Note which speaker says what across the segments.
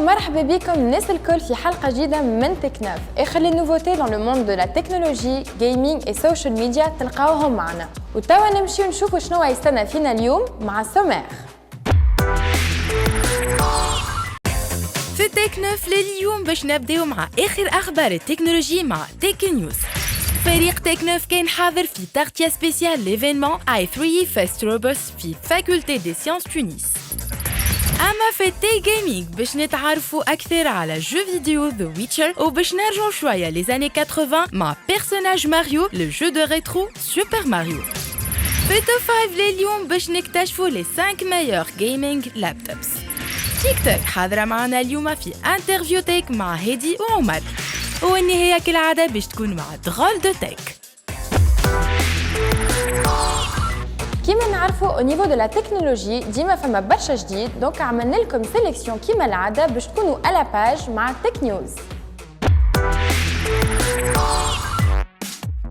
Speaker 1: مرحبا بكم الناس الكل في حلقة جديدة من تكناف. آخر les nouveautés dans le monde de la technologie, gaming et social media تلقاوهم معنا. وتوا نمشيو نشوفوا شنو يستنى فينا اليوم مع سومير.
Speaker 2: في تكناف لليوم باش نبداو مع آخر أخبار التكنولوجي مع تك نيوز. فريق تكناف كان حاضر في تغطية سبيسيال ليفينمون i3 فيست روبوس في فاكولتي دي سيانس تونس. أما في تي جيمينغ باش نتعرفوا أكثر على جو فيديو ذا ويتشر وباش نرجعوا شوية لزاني 80 مع بيرسوناج ماريو لو جو دو ريترو سوبر ماريو. في توب 5 لليوم باش نكتشفوا لي 5 ميور جيمينغ لابتوبس. تيك توك حاضرة معنا اليوم في انترفيو تيك مع هادي وعمر، والنهاية كالعادة باش تكون مع درول دو تيك.
Speaker 1: كيما نعرفوا au niveau de la technologie ديما فما برشا جديد، دونك عملنا لكم سيليكسيون كيما العادة باش تكونوا à la page مع تك نيوز.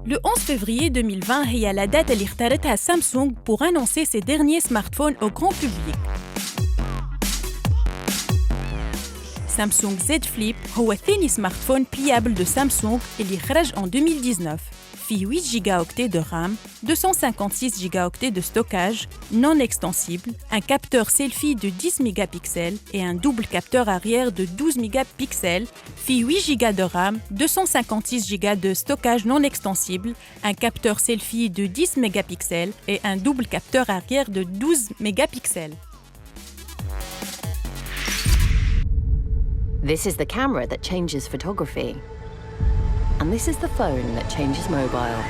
Speaker 3: Le 11 février 2020 هي la date اللي اختارتها Samsung pour annoncer ses derniers smartphones au grand public. Samsung Z Flip هو ثاني سمارتفون pliable de Samsung اللي خرج en 2019. في 8 gigaoctets de RAM, 256 gigaoctets de stockage non extensible, un capteur selfie de 10 mégapixels et un double capteur arrière de 12 mégapixels. في 8 gigas de RAM, 256 gigas de stockage non extensible, un capteur selfie de 10 mégapixels et un double capteur arrière de 12 mégapixels.
Speaker 4: This is the camera that changes photography. And this is the phone that changes mobile.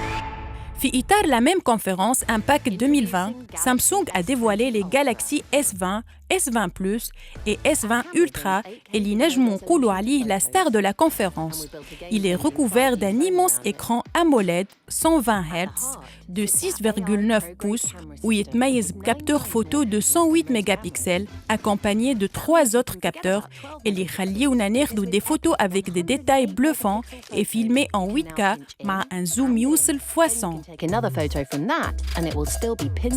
Speaker 3: في إطار la même conférence Impact 2020, Samsung a dévoilé les Galaxy S20, S20 Plus et S20 Ultra اللي نجمو نقولوا عليه la star de la conférence. Il est recouvert d'un immense écran AMOLED 120 Hz de 6,9 pouces où il يتميز بكابتور photo de 108 mégapixels accompagné de 3 autres capteurs اللي يخليونا ناخدو des photos avec des détails bluffants et filmés en 8K مع un zoom يوصل x100.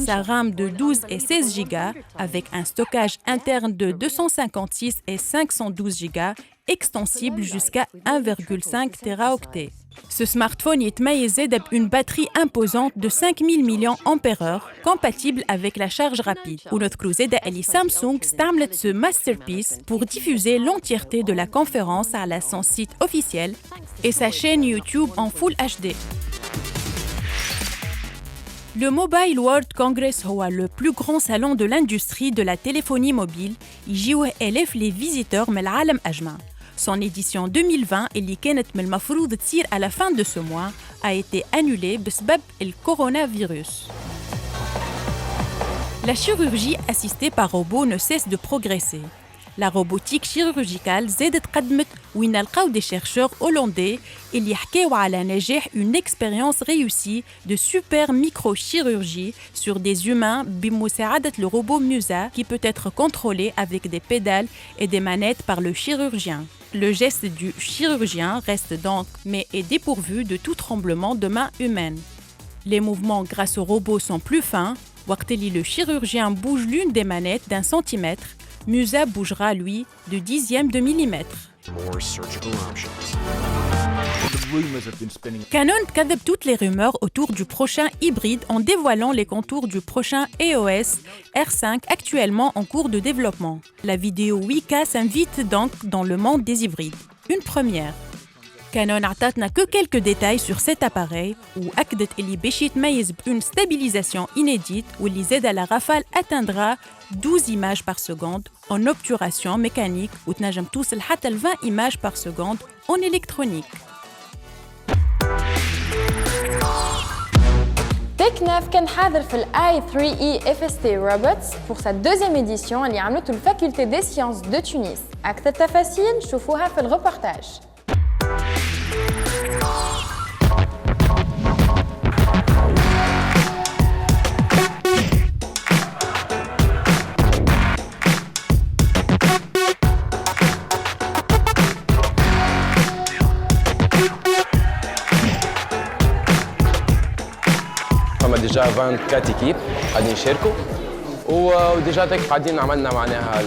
Speaker 3: Sa RAM de 12 et 16 Go avec un stockage interne de 256 et 512 Go extensible jusqu'à 1,5 Teraoctets. Ce smartphone est maïsé d'une batterie imposante de 5000 mAh compatible avec la charge rapide. Ou notre crusade Samsung stamlet ce masterpiece pour diffuser l'entièreté de la conférence à son site officiel et sa chaîne YouTube en Full HD. Le Mobile World Congress هو le plus grand salon de l'industrie de la téléphonie mobile. يجيوه آلاف les visiteurs من العالم أجمع. Son édition 2020 اللي كانت من المفروض تصير à la fin de ce mois a été annulée بسبب الكوروnavirus. La chirurgie assistée par robot ne cesse de progresser. La robotique chirurgicale زادت قدمت وين نلقاو des chercheurs hollandais اللي يحكيو على نجاح une expérience réussie de super microchirurgie sur des humains بمساعدة le robot Musa qui peut être contrôlé avec des pédales et des manettes par le chirurgien. Le geste du chirurgien reste donc mais est dépourvu de tout tremblement de main humaine. Les mouvements grâce au robot sont plus fins. وقت اللي le chirurgien bouge l'une des manettes d'un centimètre, Musa bougera, lui, de dixième de millimètre. Canon كذب toutes les rumeurs autour du prochain hybride en dévoilant les contours du prochain EOS R5 actuellement en cours de développement. La vidéo 8K s'invite donc dans le monde des hybrides. Une première. Canon عطاتنا que quelques détails sur cet appareil وأكدت اللي باش يتميز بune stabilisation inédite واللي زاد la rafale atteindra 12 images par seconde en obturation mécanique وتنجم توصل حتى 20 images par seconde en électronique.
Speaker 1: تكناف كان حاضر في i3E FST Robots pour sa deuxième édition اللي عملته الفاكولتي دي سيانس دو تونس. أكثر تفاصيل شوفوها في الريبورتاج.
Speaker 5: فما ديجا 24 ايكيب غادي نشاركوا وديجا تاك قاعدين عملنا معناها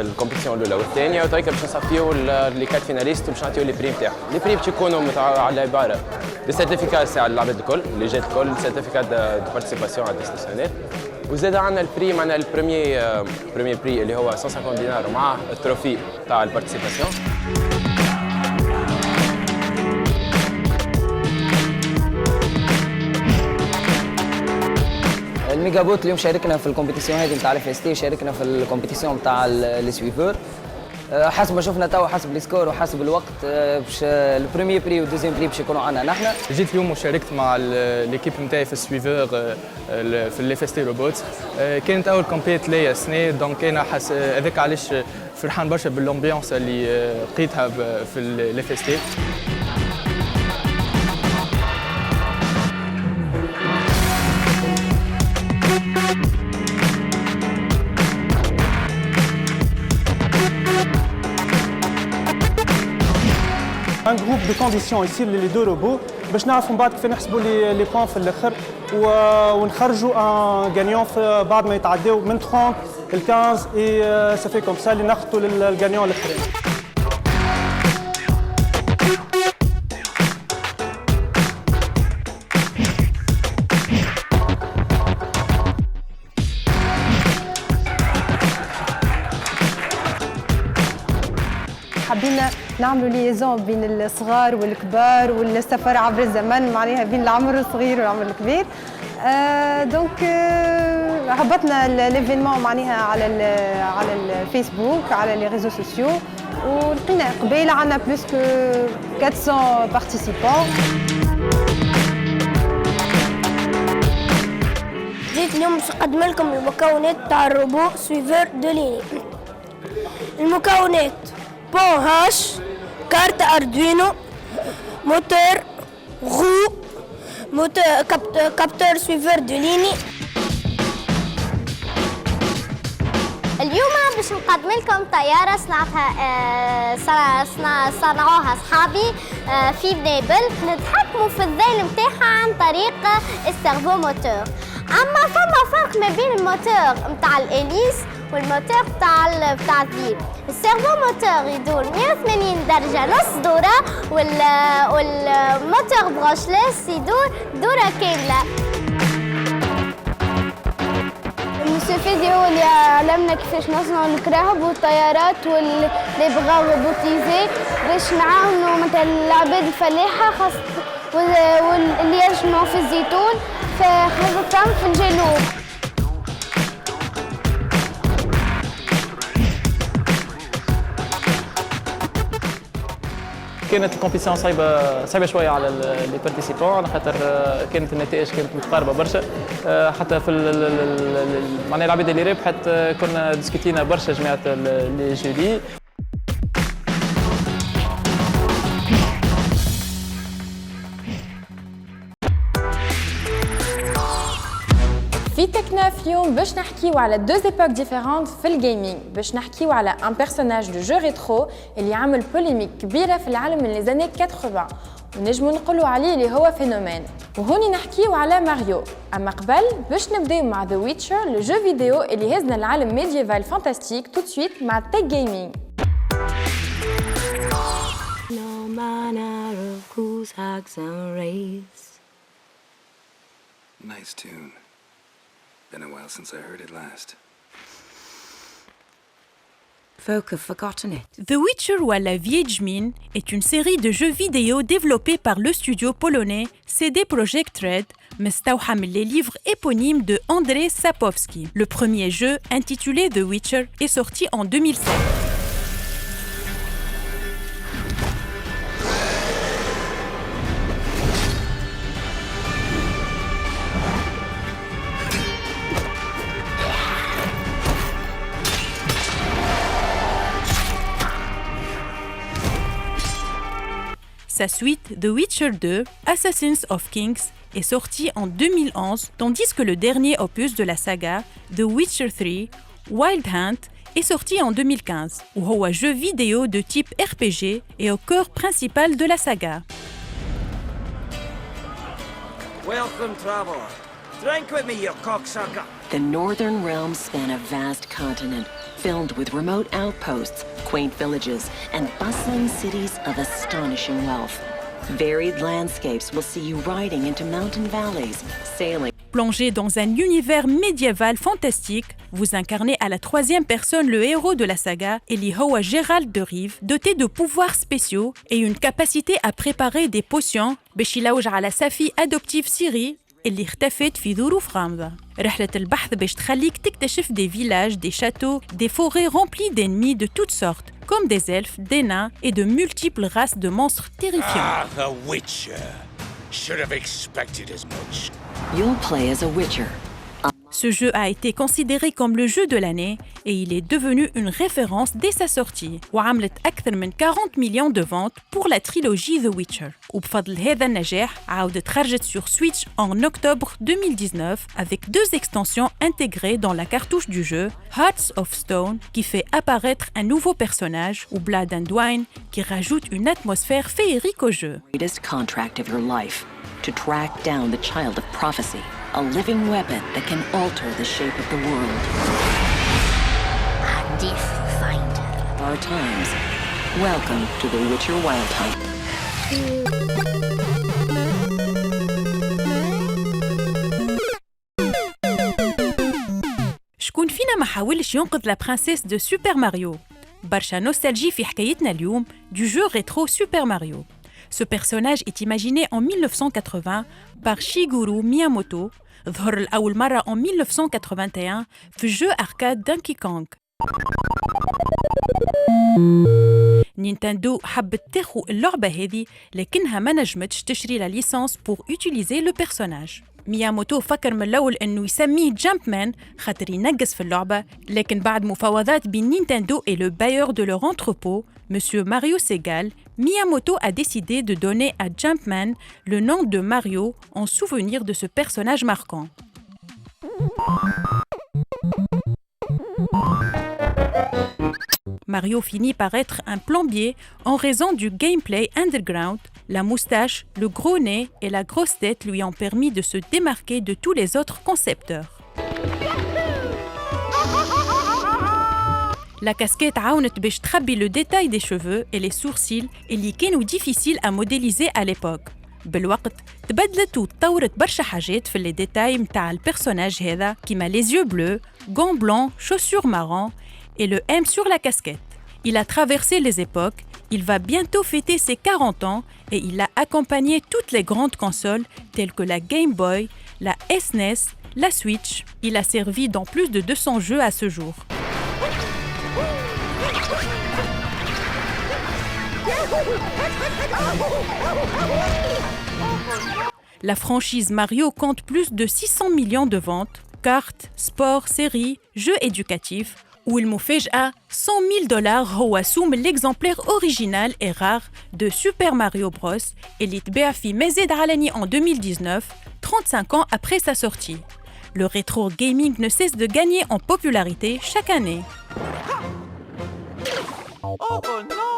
Speaker 5: الكومبيتيسيون الاولى والثانيه وتاك باش نصفيو لي كات فيناليست وباش نعطيو لي بريم تاعهم. لي بريم باش يكونوا على عباره دي سيرتيفيكات تاع العباد الكل اللي جات الكل، سيرتيفيكات دو بارتيسيباسيون على ديستيسيونيل، وزاد عندنا البري معناها البريمي بري اللي هو 150 دينار ومعاه التروفي تاع البارتيسيباسيون.
Speaker 6: الميجا بوت اليوم شاركنا في الكومبيتيسيون هذه نتاع الاف اس تي، وشاركنا في الكومبيتيسيون نتاع لي سويفور. حسب ما شفنا توا، حسب السكور وحسب الوقت، باش البريمير بري والدوزيام بري باش يكونوا عندنا نحن.
Speaker 7: جيت اليوم وشاركت مع ليكيب نتاعي في السويفور في الاف اس تي روبوت. كانت اول كومبيت ليا السنه، دونك انا هذاك علاش فرحان برشا بالامبيونس اللي لقيتها في الاف اس تي.
Speaker 8: Un groupe de conditions ici les deux robots باش نعرفوا من بعد كيف نحسبوا لي بوان في الاخر ونخرجوا ان غانيون بعد ما يتعداو من 30 ل 15 اي سافي كوم سا اللي ناخذوا للغانيون الاخرين.
Speaker 9: حبينا نعملوا ليزون بين الصغار والكبار والسفر عبر الزمن، معناها بين العمر الصغير والعمر الكبير. دونك هبطنا ليفينمون معناها على الفيسبوك، على لي ريزو سوسيو، ولقينا قبيله عندنا بلوس كو 400 بارتيسيبون.
Speaker 10: جيت اليوم باش نقدم لكم المكونات تاع الروبو سويفور دو ليني. المكونات: بون هاش، كارت اردوينو، موتور، غو، كابتور سويفور دو ليني.
Speaker 11: اليوم باش نقدم لكم طيارة صنعوها صحابي في بنابل، نتحكموا في الذيل نتاعها عن طريق السيرفو موتور. اما فما فرق ما بين الموتور نتاع الاليس والموتور بتاع الذيل. السيرفو موتور يدور 180 درجة نص دورة، والموتور بروشليس يدور دورة كاملة.
Speaker 10: الموسيقى فيديو اللي علمنا كيفاش نصنعوا الكراهب والطيارات واللي بغاو روبوتيزي باش نعاونوا مثلا العباد الفلاحة خاصة واللي يجمعوا في الزيتون خاصة في الجنوب.
Speaker 12: كانت الكومبيتيسيون صعيبه شويه على لي بارتيسيبون، على خاطر كانت النتائج كانت متقاربه برشا. حتى في معناها العباد اللي ربحت كنا ديسكوتينا برشا جماعه لي جوري.
Speaker 1: في تكناف اليوم باش نحكيو على دو ايبوك ديفيرونت في الجيمنج، باش نحكيو على ان بيرسوناج دو جو ريترو اللي عمل بوليميك كبيره في العالم من لي زاني 80، ونجمو نقولوا عليه اللي هو فينومين. وهوني نحكيو على ماريو. اما قبل باش نبداو مع ذا ويتشر، لو جو فيديو اللي هزنا العالم ميدييفال فانتاستيك تو سويت مع تك جيمنج.
Speaker 13: No manner of whose hugs and rays.
Speaker 14: Nice tune. Been a while since I heard it last.
Speaker 13: Folk have forgotten it.
Speaker 3: The Witcher ou la Vieille Mine est une série de jeux vidéo développée par le studio polonais CD Projekt Red, مستوحى من les livres éponymes de Andrzej Sapkowski. Le premier jeu, intitulé The Witcher, est sorti en 2007. Sa suite, The Witcher 2, Assassins of Kings, est sortie en 2011, tandis que le dernier opus de la saga, The Witcher 3, Wild Hunt, est sorti en 2015, où un jeu vidéo de type RPG est au cœur principal de la saga.
Speaker 15: Welcome, traveler. Drink with me, you cocksucker.
Speaker 4: The Northern Realms span a vast continent filled with remote outposts, quaint villages, and bustling cities of astonishing wealth. Varied landscapes will see you riding into mountain valleys, sailing.
Speaker 3: Plongé dans un univers médiéval fantastique, vous incarnez à la troisième personne le héros de la saga, Eli Hoa Gérald de Rive, doté de pouvoirs spéciaux et une capacité à préparer des potions باش يلوج على sa fille adoptive Ciri اللي اختفت في ظروف غامضة. رحلة البحث باش تخليك تكتشف des villages, des châteaux, des forêts remplies d'ennemis de toutes sortes, comme des elfes, des nains et de multiples races de monstres terrifiants.
Speaker 15: Ah, the Witcher. Should have expected as much.
Speaker 4: You'll play as a Witcher.
Speaker 3: Ce jeu a été considéré comme le jeu de l'année et il est devenu une référence dès sa sortie. وعملت أكثر من 40 millions de ventes pour la trilogie The Witcher. وبفضل هذا النجاح عاودت خرجت sur Switch en octobre 2019 avec 2 extensions intégrées dans la cartouche du jeu, Hearts of Stone qui fait apparaître un nouveau personnage ou Blood and Wine qui rajoute une atmosphère féerique au jeu.
Speaker 4: Greatest contract of your life to track down the child of prophecy, a living weapon that can alter the shape of the world.
Speaker 11: And if you find her,
Speaker 4: Our times. Welcome to the Witcher Wild Hunt.
Speaker 3: شكون فينا ما حاولش ينقذ لا برانسيس دو سوبر ماريو؟ برشا نوستالجي في حكايتنا اليوم du jeu rétro Super Mario. Ce personnage est imaginé en 1980 par Shigeru Miyamoto, ظهر لأول مرة en 1981 في jeu arcade Donkey Kong. نينتندو حبت تاخو اللعبة هذه لكنها ما نجمتش تشري لا ليسانس pour utiliser le personnage. مياموتو فكر من الأول أنه يسميه جامبمان خاطر ينقص في اللعبة، لكن بعد مفاوضات بين نينتندو et le bailleur de leur entrepôt, Monsieur Mario Segal, Miyamoto a décidé de donner à Jumpman le nom de Mario en souvenir de ce personnage marquant. Mario finit par être un plombier en raison du gameplay underground. La moustache, le gros nez et la grosse tête lui ont permis de se démarquer de tous les autres concepteurs. La casquette عاونت باش تخبي le détail des cheveux et les sourcils اللي كانوا difficiles à modéliser à l'époque. بالوقت تبدلت وتطورت برشا حاجات في les détails متاع البرسوناج هذا كيما les yeux bleus, gants blancs, chaussures marron et le M sur la casquette. Il a traversé les époques, il va bientôt fêter ses 40 ans et il a accompagné toutes les grandes consoles telles que la Game Boy, la SNES, la Switch. Il a servi dans plus de 200 jeux à ce jour. La franchise Mario compte plus de 600 millions de ventes, cartes, sports, séries, jeux éducatifs, والمفاجأة $100,000 هو سوم l'exemplaire original et rare de Super Mario Bros. اللي تباع في مزاد علني en 2019, 35 ans après sa sortie. Le rétro gaming ne cesse de gagner en popularité chaque année.
Speaker 16: Oh non!